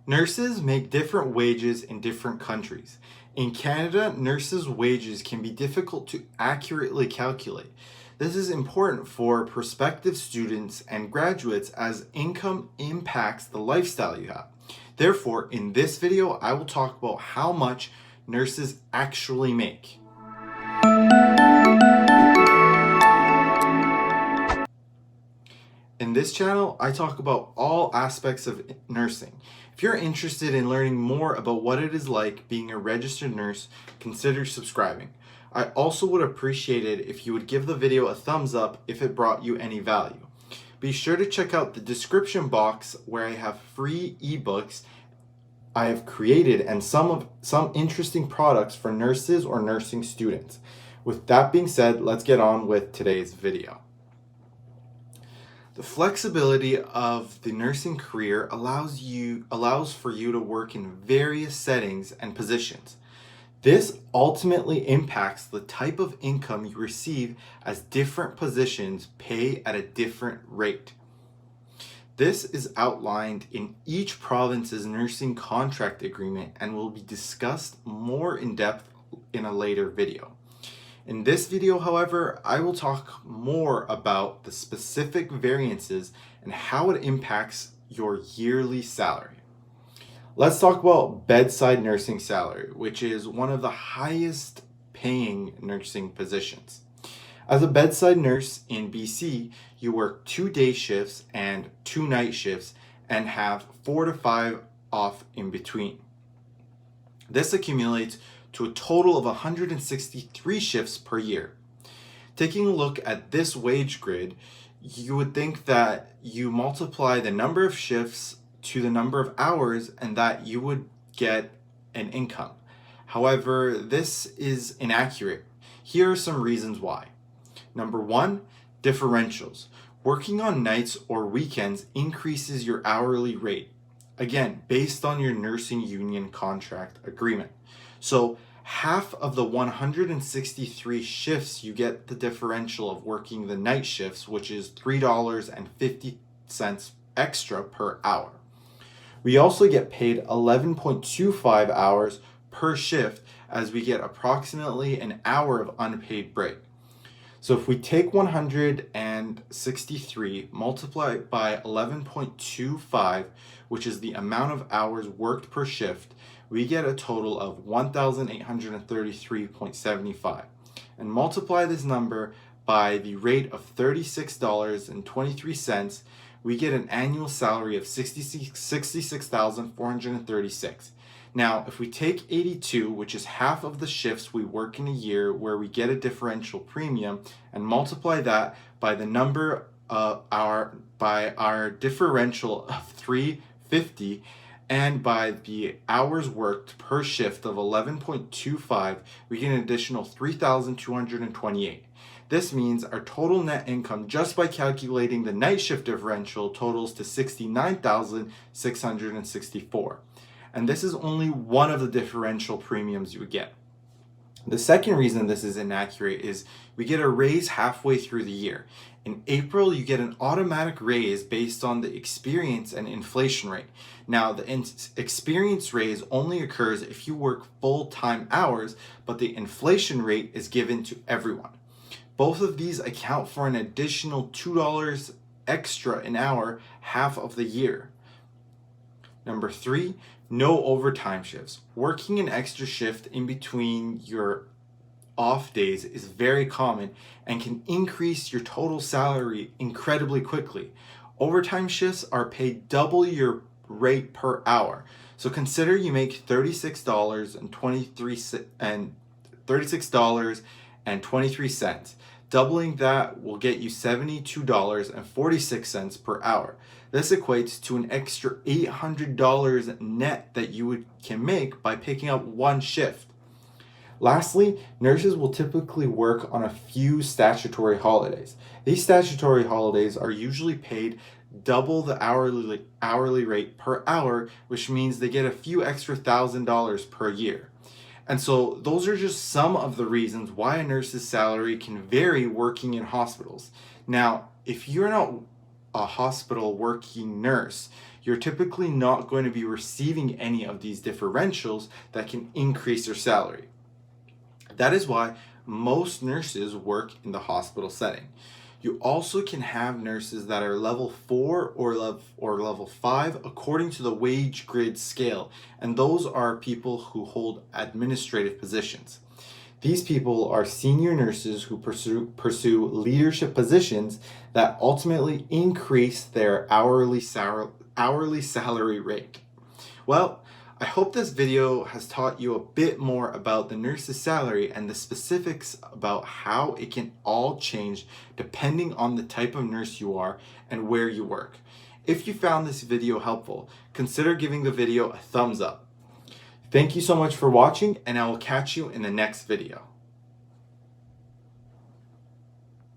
Nurses make different wages in different countries. In Canada, nurses' wages can be difficult to accurately calculate. This is important for prospective students and graduates as income impacts the lifestyle you have. Therefore, in this video, I will talk about how much nurses actually make. In this channel, I talk about all aspects of nursing. If you're interested in learning more about what it is like being a registered nurse, consider subscribing. I also would appreciate it if you would give the video a thumbs up if it brought you any value. Be sure to check out the description box where I have free ebooks I have created and some interesting products for nurses or nursing students. With that being said, let's get on with today's video. The flexibility of the nursing career allows for you to work in various settings and positions. This ultimately impacts the type of income you receive as different positions pay at a different rate. This is outlined in each province's nursing contract agreement and will be discussed more in depth in a later video. In this video, however, I will talk more about the specific variances and how it impacts your yearly salary. Let's talk about bedside nursing salary, which is one of the highest paying nursing positions. As a bedside nurse in BC, you work 2 day shifts and 2 night shifts and have 4 to 5 off in between. This accumulates to a total of 163 shifts per year. Taking a look at this wage grid, you would think that you multiply the number of shifts to the number of hours and that you would get an income. However, this is inaccurate. Here are some reasons why. Number 1, differentials. Working on nights or weekends increases your hourly rate. Again, based on your nursing union contract agreement. So half of the 163 shifts, you get the differential of working the night shifts, which is $3.50 extra per hour. We also get paid 11.25 hours per shift as we get approximately an hour of unpaid break. So if we take 163, multiply it by 11.25, which is the amount of hours worked per shift, we get a total of 1,833.75. And multiply this number by the rate of $36.23, we get an annual salary of $66,436. Now, if we take 82, which is half of the shifts we work in a year where we get a differential premium, and multiply that by the number of our differential of 350 and by the hours worked per shift of 11.25, we get an additional 3,228. This means our total net income just by calculating the night shift differential totals to 69,664. And this is only one of the differential premiums you would get. The second reason this is inaccurate is we get a raise halfway through the year. In April, you get an automatic raise based on the experience and inflation rate. Now, the experience raise only occurs if you work full-time hours, but the inflation rate is given to everyone. Both of these account for an additional $2 extra an hour half of the year. Number 3, no overtime shifts. Working an extra shift in between your off days is very common and can increase your total salary incredibly quickly. Overtime shifts are paid double your rate per hour. So consider you make $36.23. Doubling that will get you $72.46 per hour. This equates to an extra $800 net that you can make by picking up one shift. Lastly, nurses will typically work on a few statutory holidays. These statutory holidays are usually paid double the hourly rate per hour, which means they get a few extra $1,000 per year. And so those are just some of the reasons why a nurse's salary can vary working in hospitals. Now, if you're not a hospital working nurse, you're typically not going to be receiving any of these differentials that can increase your salary. That is why most nurses work in the hospital setting. You also can have nurses that are level 4 or level 5 according to the wage grid scale, and those are people who hold administrative positions. These people are senior nurses who pursue leadership positions that ultimately increase their hourly salary rate. Well, I hope this video has taught you a bit more about the nurse's salary and the specifics about how it can all change depending on the type of nurse you are and where you work. If you found this video helpful, consider giving the video a thumbs up. Thank you so much for watching, and I will catch you in the next video.